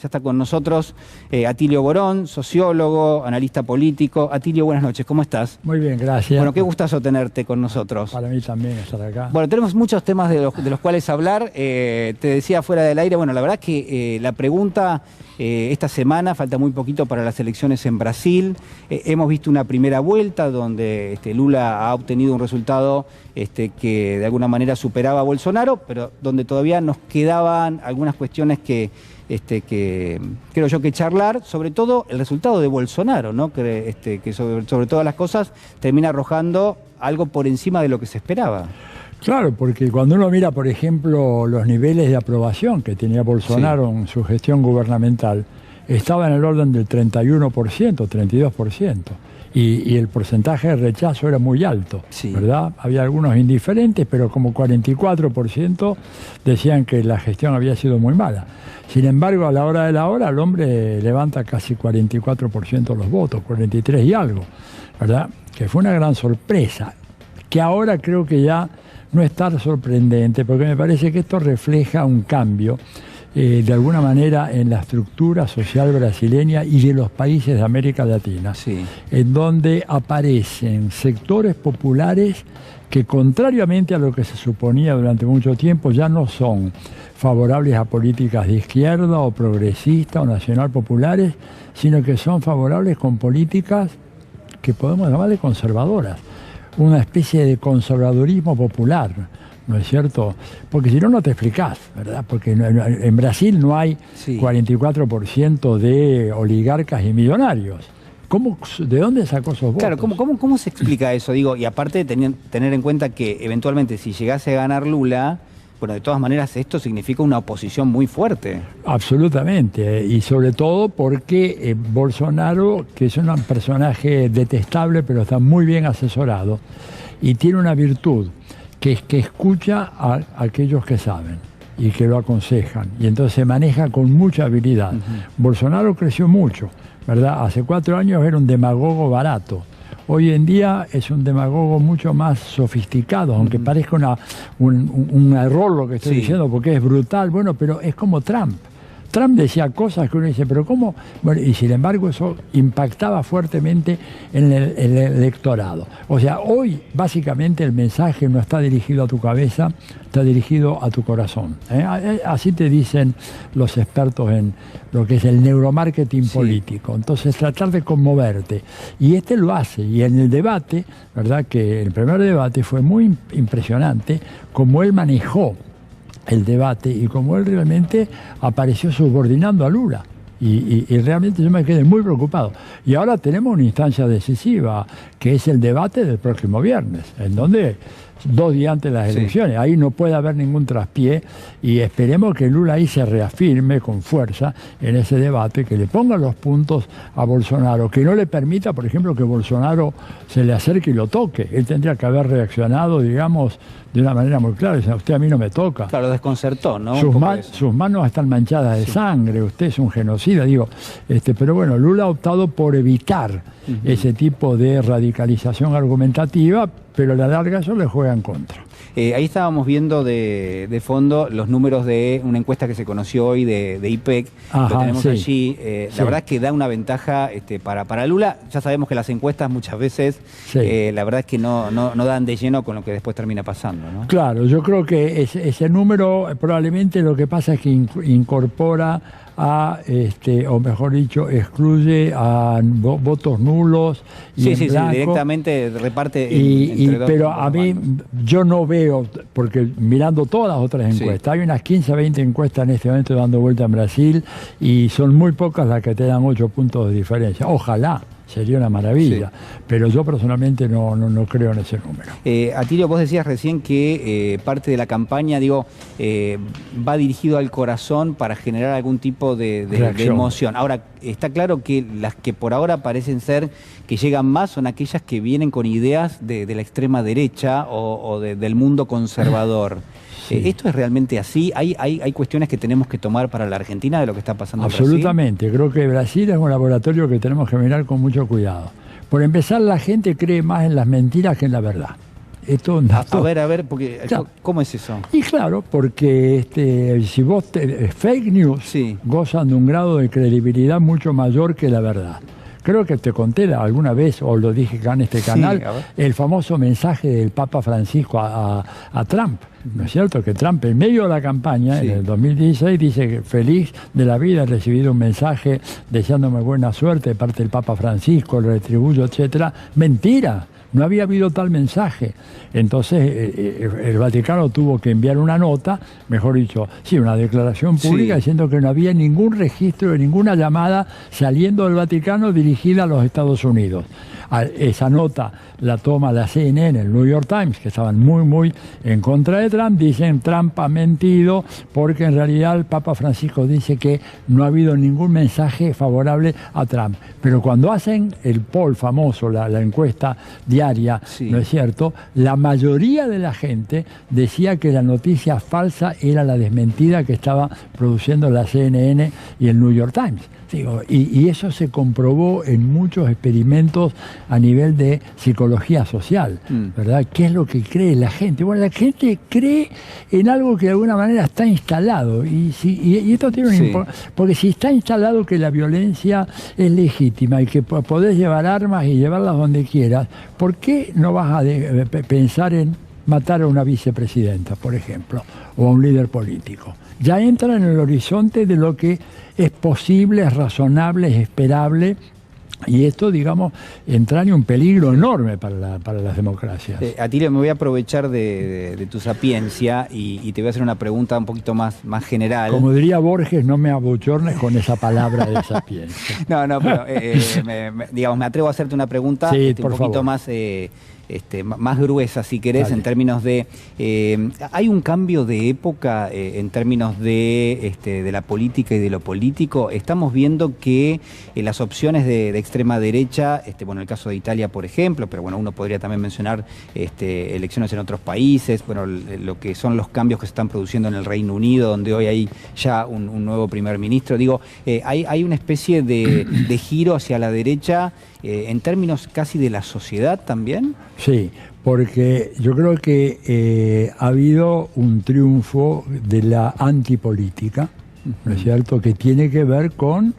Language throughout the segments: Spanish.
Ya está con nosotros Atilio Borón, sociólogo, analista político. Atilio, buenas noches, ¿cómo estás? Muy bien, gracias. Bueno, qué gustazo tenerte con nosotros. Para mí también estar acá. Bueno, tenemos muchos temas de los cuales hablar. Te decía fuera del aire, bueno, la verdad que la pregunta esta semana, falta muy poquito para las elecciones en Brasil. Hemos visto una primera vuelta donde Lula ha obtenido un resultado que de alguna manera superaba a Bolsonaro, pero donde todavía nos quedaban algunas cuestiones que creo yo que charlar, sobre todo el resultado de Bolsonaro, ¿no? Que sobre todas las cosas termina arrojando algo por encima de lo que se esperaba. Claro, porque cuando uno mira, por ejemplo, los niveles de aprobación que tenía Bolsonaro en su gestión gubernamental, estaba en el orden del 31%, 32%. Y el porcentaje de rechazo era muy alto, ¿verdad? Había algunos indiferentes, pero como 44% decían que la gestión había sido muy mala. Sin embargo, a la hora de la hora, el hombre levanta casi 44% los votos, 43 y algo, ¿verdad? Que fue una gran sorpresa, que ahora creo que ya no es tan sorprendente, porque me parece que esto refleja un cambio de alguna manera en la estructura social brasileña y de los países de América Latina, en donde aparecen sectores populares que, contrariamente a lo que se suponía durante mucho tiempo, ya no son favorables a políticas de izquierda o progresistas o nacional populares, sino que son favorables con políticas que podemos llamarle conservadoras, una especie de conservadurismo popular, ¿no es cierto? Porque si no, no te explicás, ¿verdad? Porque en Brasil no hay 44% de oligarcas y millonarios. ¿De dónde sacó esos votos? Claro, ¿cómo se explica eso? Digo, y aparte tener en cuenta que eventualmente si llegase a ganar Lula, bueno, de todas maneras esto significa una oposición muy fuerte. Absolutamente, y sobre todo porque Bolsonaro, que es un personaje detestable, pero está muy bien asesorado, y tiene una virtud, que es que escucha a aquellos que saben y que lo aconsejan, y entonces se maneja con mucha habilidad. Bolsonaro creció mucho, ¿verdad? Hace 4 años era un demagogo barato. Hoy en día es un demagogo mucho más sofisticado, aunque parezca un error lo que estoy diciendo, porque es brutal, bueno, pero es como Trump. Trump decía cosas que uno dice, pero ¿cómo? Bueno, y sin embargo eso impactaba fuertemente en el electorado. O sea, hoy básicamente el mensaje no está dirigido a tu cabeza, está dirigido a tu corazón. Así te dicen los expertos en lo que es el neuromarketing político. Entonces tratar de conmoverte. Y lo hace. Y en el debate, ¿verdad? Que el primer debate fue muy impresionante como él manejó el debate y como él realmente apareció subordinando a Lula. Y realmente yo me quedé muy preocupado. Y ahora tenemos una instancia decisiva, que es el debate del próximo viernes, en donde 2 días antes de las elecciones, ahí no puede haber ningún traspié, y esperemos que Lula ahí se reafirme con fuerza en ese debate, que le ponga los puntos a Bolsonaro, que no le permita, por ejemplo, que Bolsonaro se le acerque y lo toque. Él tendría que haber reaccionado, digamos, de una manera muy clara, dice, usted a mí no me toca. Claro, desconcertó, ¿no? Sus manos están manchadas de sangre, usted es un genocida, digo. Pero bueno, Lula ha optado por evitar ese tipo de radicalización argumentativa, pero a la larga eso le juega en contra. Ahí estábamos viendo de fondo los números de una encuesta que se conoció hoy de IPEC, lo tenemos allí. La verdad es que da una ventaja para Lula. Ya sabemos que las encuestas muchas veces, la verdad es que no dan de lleno con lo que después termina pasando, ¿no? Claro, yo creo que ese número probablemente lo que pasa es que incorpora o mejor dicho, excluye a votos nulos y en blanco. Directamente reparte pero a mí yo no veo, porque mirando todas las otras encuestas, hay unas 15 a 20 encuestas en este momento dando vuelta en Brasil y son muy pocas las que te dan 8 puntos de diferencia. Ojalá. Sería una maravilla, pero yo personalmente no creo en ese número. Atilio, vos decías recién que parte de la campaña, va dirigido al corazón para generar algún tipo de emoción. Ahora, está claro que las que por ahora parecen ser que llegan más son aquellas que vienen con ideas de la extrema derecha o del mundo conservador. ¿Esto es realmente así? ¿Hay cuestiones que tenemos que tomar para la Argentina de lo que está pasando en Brasil? Absolutamente. Creo que Brasil es un laboratorio que tenemos que mirar con mucho cuidado. Por empezar, la gente cree más en las mentiras que en la verdad. Esto a ver, porque claro. ¿Cómo es eso? Y claro, porque si vos fake news Sí. gozan de un grado de credibilidad mucho mayor que la verdad. Creo que te conté alguna vez, o lo dije acá en este canal, el famoso mensaje del Papa Francisco a Trump. ¿No es cierto? Que Trump, en medio de la campaña, en el 2016, dice que feliz de la vida, he recibido un mensaje deseándome buena suerte de parte del Papa Francisco, lo retribuyo, etcétera. Mentira. No había habido tal mensaje. Entonces el Vaticano tuvo que enviar una nota, mejor dicho, sí, una declaración pública diciendo que no había ningún registro de ninguna llamada saliendo del Vaticano dirigida a los Estados Unidos. Esa nota la toma la CNN, el New York Times, que estaban muy en contra de Trump. Dicen Trump ha mentido porque en realidad el Papa Francisco dice que no ha habido ningún mensaje favorable a Trump. Pero cuando hacen el poll famoso, la encuesta diaria, ¿no es cierto? La mayoría de la gente decía que la noticia falsa era la desmentida que estaba produciendo la CNN y el New York Times. Digo, y eso se comprobó en muchos experimentos a nivel de psicología social, ¿verdad? ¿Qué es lo que cree la gente? Bueno, la gente cree en algo que de alguna manera está instalado. Y esto tiene porque si está instalado que la violencia es legítima y que podés llevar armas y llevarlas donde quieras, ¿por qué no vas a pensar en matar a una vicepresidenta, por ejemplo, o a un líder político? Ya entra en el horizonte de lo que es posible, es razonable, es esperable, y esto, digamos, entraña un peligro enorme para las democracias. Atilio, me voy a aprovechar de tu sapiencia y te voy a hacer una pregunta un poquito más general. Como diría Borges, no me abochornes con esa palabra de sapiencia. No, pero digamos, me atrevo a hacerte una pregunta un poquito más... más gruesa, si querés. Dale. En términos de... ¿hay un cambio de época en términos de la política y de lo político? Estamos viendo que las opciones de extrema derecha, bueno, el caso de Italia, por ejemplo, pero bueno, uno podría también mencionar elecciones en otros países, bueno, lo que son los cambios que se están produciendo en el Reino Unido, donde hoy hay ya un nuevo primer ministro. Digo, hay una especie de giro hacia la derecha en términos casi de la sociedad también. Sí, porque yo creo que ha habido un triunfo de la antipolítica, ¿no es cierto?, que tiene que ver con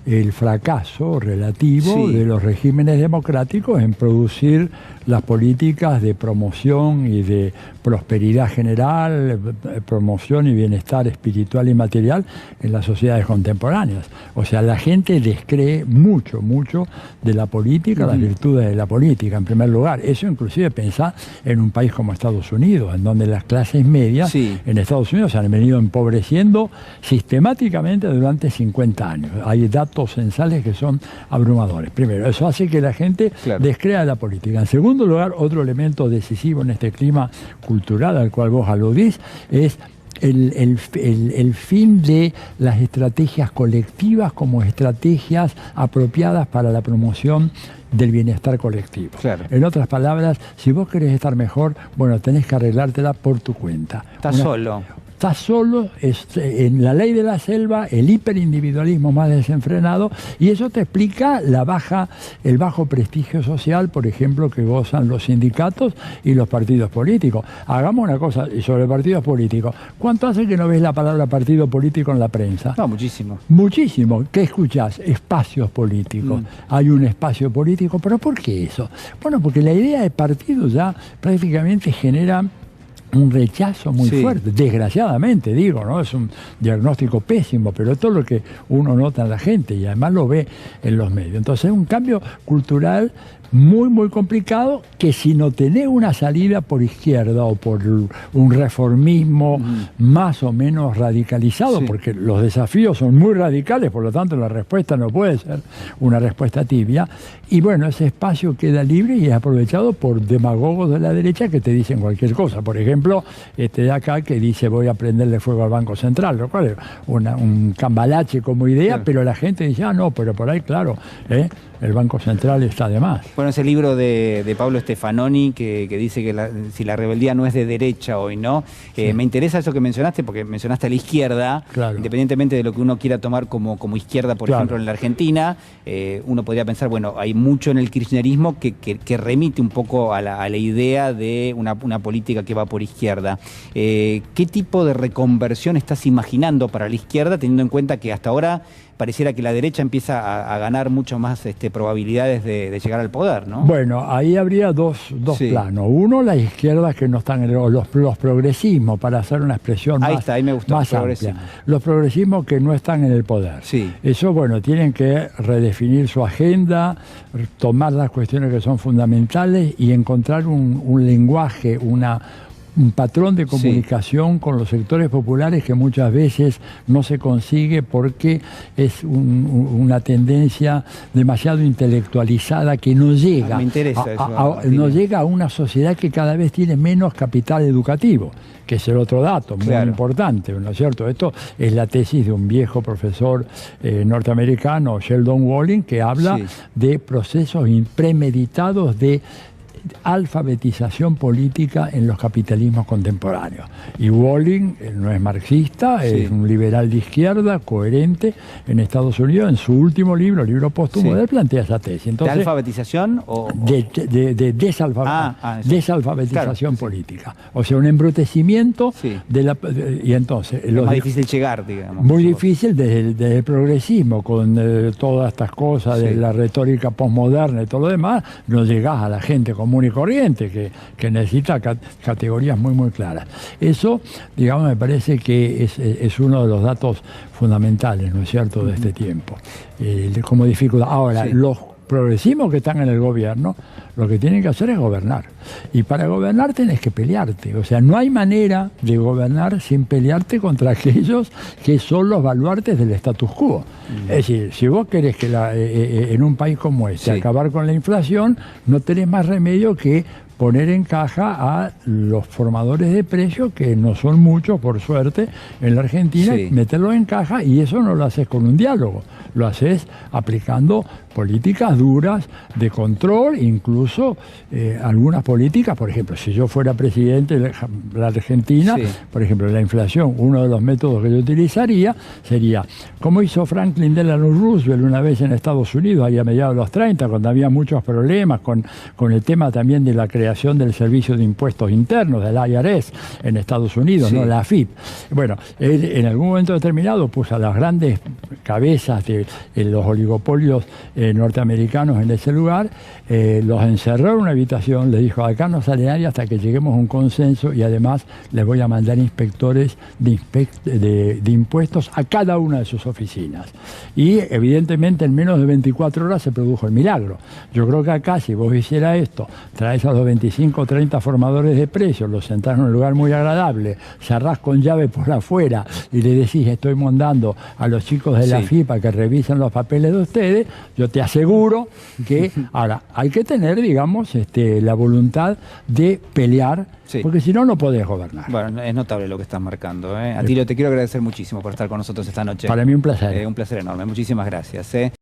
el fracaso relativo de los regímenes democráticos en producir las políticas de promoción y de prosperidad general, promoción y bienestar espiritual y material en las sociedades contemporáneas. O sea, la gente descree mucho de la política, las virtudes de la política, en primer lugar. Eso inclusive pensá en un país como Estados Unidos, en donde las clases medias en Estados Unidos se han venido empobreciendo sistemáticamente durante 50 años. Hay datos censales que son abrumadores. Primero, eso hace que la gente descrea la política. En segundo lugar, otro elemento decisivo en este clima cultural al cual vos aludís es el fin de las estrategias colectivas como estrategias apropiadas para la promoción del bienestar colectivo. Claro. En otras palabras, si vos querés estar mejor, bueno, tenés que arreglártela por tu cuenta. Estás solo. Estás solo, en la ley de la selva, el hiperindividualismo más desenfrenado, y eso te explica el bajo prestigio social, por ejemplo, que gozan los sindicatos y los partidos políticos. Hagamos una cosa sobre partidos políticos. ¿Cuánto hace que no ves la palabra partido político en la prensa? No, muchísimo. Muchísimo. ¿Qué escuchás? Espacios políticos. Hay un espacio político, pero ¿por qué eso? Bueno, porque la idea de partido ya prácticamente genera un rechazo muy fuerte, desgraciadamente digo, ¿no? Es un diagnóstico pésimo, pero es todo lo que uno nota en la gente y además lo ve en los medios. Entonces es un cambio cultural muy complicado, que si no tenés una salida por izquierda o por un reformismo más o menos radicalizado, porque los desafíos son muy radicales, por lo tanto la respuesta no puede ser una respuesta tibia, y bueno, ese espacio queda libre y es aprovechado por demagogos de la derecha que te dicen cualquier cosa. Por ejemplo, de acá que dice voy a prenderle fuego al Banco Central, lo cual es un cambalache como idea, pero la gente dice, no, pero por ahí claro, el Banco Central está de más. Bueno, ese libro de Pablo Stefanoni que dice que si la rebeldía no es de derecha hoy, ¿no? Sí. Me interesa eso que mencionaste, porque mencionaste a la izquierda, claro. Independientemente de lo que uno quiera tomar como izquierda, por claro. ejemplo, en la Argentina, uno podría pensar, bueno, hay mucho en el kirchnerismo que remite un poco a la idea de una política que va por izquierda. ¿Qué tipo de reconversión estás imaginando para la izquierda, teniendo en cuenta que hasta ahora pareciera que la derecha empieza a ganar mucho más probabilidades de llegar al poder, ¿no? Bueno, ahí habría dos sí. planos. Uno, las izquierdas que no están en los progresismos, para hacer una expresión ahí más, está, ahí me gustó, más amplia. Los progresismos que no están en el poder. Sí. Eso, bueno, tienen que redefinir su agenda, tomar las cuestiones que son fundamentales y encontrar un lenguaje, un patrón de comunicación sí. con los sectores populares que muchas veces no se consigue porque es una tendencia demasiado intelectualizada que no llega, me interesa no llega a una sociedad que cada vez tiene menos capital educativo, que es el otro dato muy importante, ¿no es cierto? Esto es la tesis de un viejo profesor norteamericano, Sheldon Walling, que habla de procesos premeditados de alfabetización política en los capitalismos contemporáneos. Y Walling no es marxista, es un liberal de izquierda, coherente en Estados Unidos. En su último libro, el libro póstumo, él plantea esa tesis. Entonces, ¿de alfabetización o...? De desalfabetización política. O sea, un embrutecimiento de la... Y entonces... Es más difícil llegar, digamos. Muy difícil desde el progresismo, con todas estas cosas de la retórica posmoderna y todo lo demás, no llegás a la gente común y corriente, que necesita categorías muy claras. Eso, digamos, me parece que es uno de los datos fundamentales, ¿no es cierto?, de este tiempo. Como dificultad. Ahora, los progresismos que están en el gobierno, lo que tienen que hacer es gobernar. Y para gobernar tenés que pelearte. O sea, no hay manera de gobernar sin pelearte contra aquellos que son los baluartes del status quo. Es decir, si vos querés que en un país como este acabar con la inflación, no tenés más remedio que poner en caja a los formadores de precios, que no son muchos, por suerte, en la Argentina, meterlos en caja, y eso no lo haces con un diálogo, lo haces aplicando políticas duras de control, incluso algunas políticas, por ejemplo, si yo fuera presidente de la Argentina, por ejemplo, la inflación, uno de los métodos que yo utilizaría sería, como hizo Franklin Delano Roosevelt una vez en Estados Unidos, ahí a mediados de los 30, cuando había muchos problemas con el tema también de la creación del Servicio de Impuestos Internos, del IRS, en Estados Unidos, ¿no? La AFIP. Bueno, él en algún momento determinado puso a las grandes cabezas de los oligopolios norteamericanos en ese lugar, los encerró en una habitación, les dijo, acá no sale nadie hasta que lleguemos a un consenso, y además les voy a mandar inspectores de impuestos a cada una de sus oficinas. Y evidentemente en menos de 24 horas se produjo el milagro. Yo creo que acá, si vos hicieras esto, traes a los 25 o 30 formadores de precios, los sentás en un lugar muy agradable, cerrás con llave por afuera y le decís, estoy mandando a los chicos de la FIPA que revisen los papeles de ustedes, yo te aseguro que... Ahora, hay que tener, digamos, la voluntad de pelear, porque si no, no podés gobernar. Bueno, es notable lo que estás marcando. Atilio, te quiero agradecer muchísimo por estar con nosotros esta noche. Para mí un placer. Un placer enorme. Muchísimas gracias.